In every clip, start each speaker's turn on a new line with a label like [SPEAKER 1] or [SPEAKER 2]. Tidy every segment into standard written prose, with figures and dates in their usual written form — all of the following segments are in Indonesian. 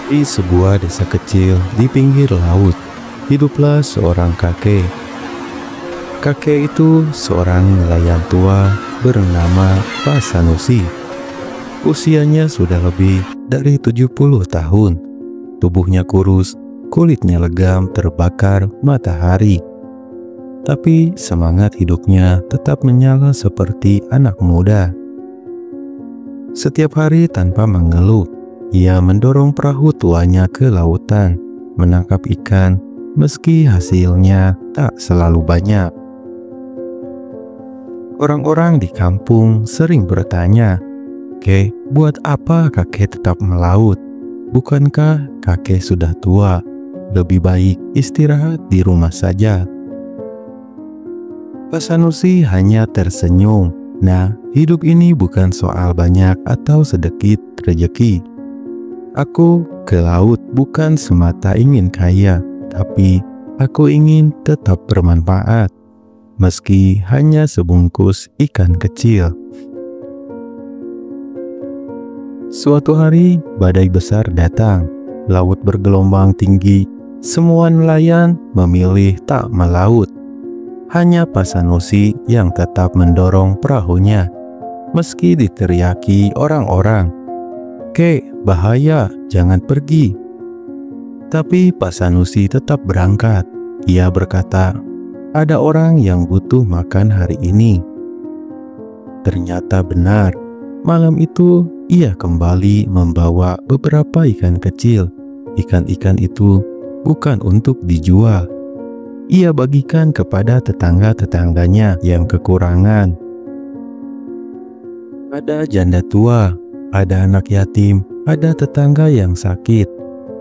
[SPEAKER 1] Di sebuah desa kecil di pinggir laut, hiduplah seorang kakek. Kakek itu seorang nelayan tua bernama Pak Sanusi. Usianya sudah lebih dari 70 tahun. Tubuhnya kurus, kulitnya legam terbakar matahari. Tapi semangat hidupnya tetap menyala seperti anak muda. Setiap hari tanpa mengeluh, ia mendorong perahu tuanya ke lautan, menangkap ikan, meski hasilnya tak selalu banyak. Orang-orang di kampung sering bertanya, "Kek, buat apa kakek tetap melaut? Bukankah kakek sudah tua? Lebih baik istirahat di rumah saja." Pak Sanusi hanya tersenyum. Nah, hidup ini bukan soal banyak atau sedikit rezeki. Aku ke laut bukan semata ingin kaya, tapi aku ingin tetap bermanfaat, meski hanya sebungkus ikan kecil. Suatu hari, badai besar datang. Laut bergelombang tinggi. Semua nelayan memilih tak melaut. Hanya Pak Sanusi yang tetap mendorong perahunya, meski diteriaki orang-orang, "Kek, bahaya, jangan pergi." Tapi Pak Sanusi tetap berangkat. Ia berkata, "Ada orang yang butuh makan hari ini." Ternyata benar. Malam itu ia kembali membawa beberapa ikan kecil. Ikan-ikan itu bukan untuk dijual. Ia bagikan kepada tetangga-tetangganya yang kekurangan. Ada janda tua, ada anak yatim, ada tetangga yang sakit.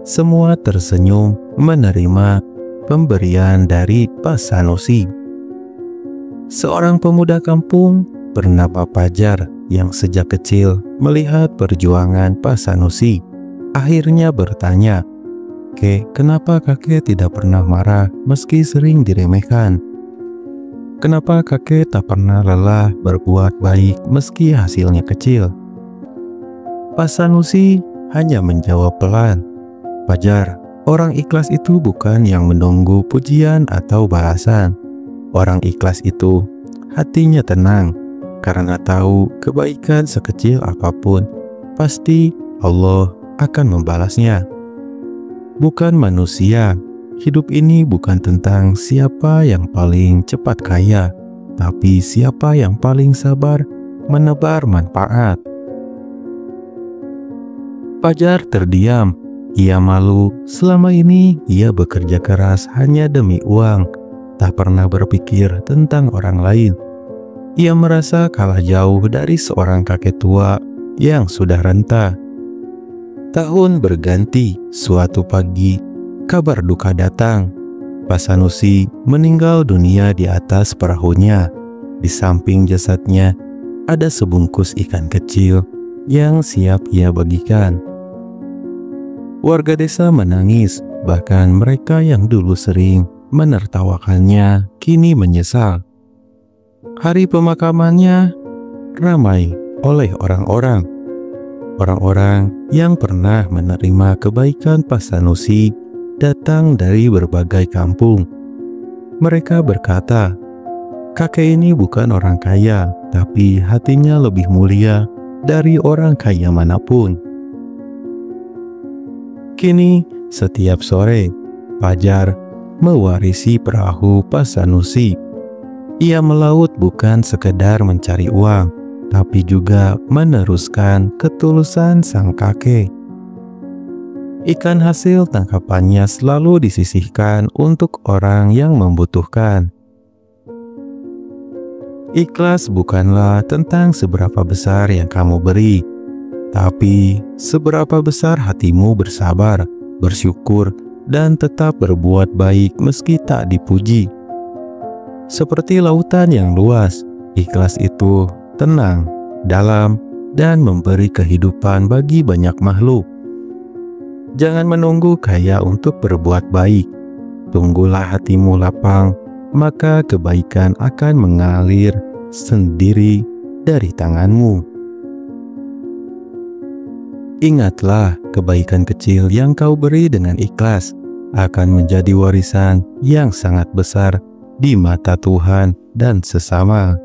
[SPEAKER 1] Semua tersenyum menerima pemberian dari Pak Sanusi. Seorang pemuda kampung bernama Pajar yang sejak kecil melihat perjuangan Pak Sanusi, akhirnya bertanya, "Kek, kenapa kakek tidak pernah marah meski sering diremehkan? Kenapa kakek tak pernah lelah berbuat baik meski hasilnya kecil?" Pak Sanusi hanya menjawab pelan, "Pajar, orang ikhlas itu bukan yang menunggu pujian atau balasan. Orang ikhlas itu hatinya tenang, karena tahu kebaikan sekecil apapun, pasti Allah akan membalasnya. Bukan manusia, hidup ini bukan tentang siapa yang paling cepat kaya, tapi siapa yang paling sabar menebar manfaat." Pajar terdiam. Ia malu. Selama ini ia bekerja keras hanya demi uang, tak pernah berpikir tentang orang lain. Ia merasa kalah jauh dari seorang kakek tua yang sudah renta. Tahun berganti, suatu pagi, kabar duka datang. Pak Sanusi meninggal dunia di atas perahunya. Di samping jasadnya, ada sebungkus ikan kecil yang siap ia bagikan. Warga desa menangis, bahkan mereka yang dulu sering menertawakannya kini menyesal. Hari pemakamannya ramai oleh orang-orang. Orang-orang yang pernah menerima kebaikan Pak Sanusi datang dari berbagai kampung. Mereka berkata, "Kakek ini bukan orang kaya, tapi hatinya lebih mulia dari orang kaya manapun." Kini, setiap sore, Pajar mewarisi perahu Pak Sanusi. Ia melaut bukan sekedar mencari uang, tapi juga meneruskan ketulusan sang kakek. Ikan hasil tangkapannya selalu disisihkan untuk orang yang membutuhkan. Ikhlas bukanlah tentang seberapa besar yang kamu beri, tapi seberapa besar hatimu bersabar, bersyukur, dan tetap berbuat baik meski tak dipuji. Seperti lautan yang luas, ikhlas itu tenang, dalam, dan memberi kehidupan bagi banyak makhluk. Jangan menunggu kaya untuk berbuat baik. Tunggulah hatimu lapang, maka kebaikan akan mengalir sendiri dari tanganmu. Ingatlah, kebaikan kecil yang kau beri dengan ikhlas akan menjadi warisan yang sangat besar di mata Tuhan dan sesama.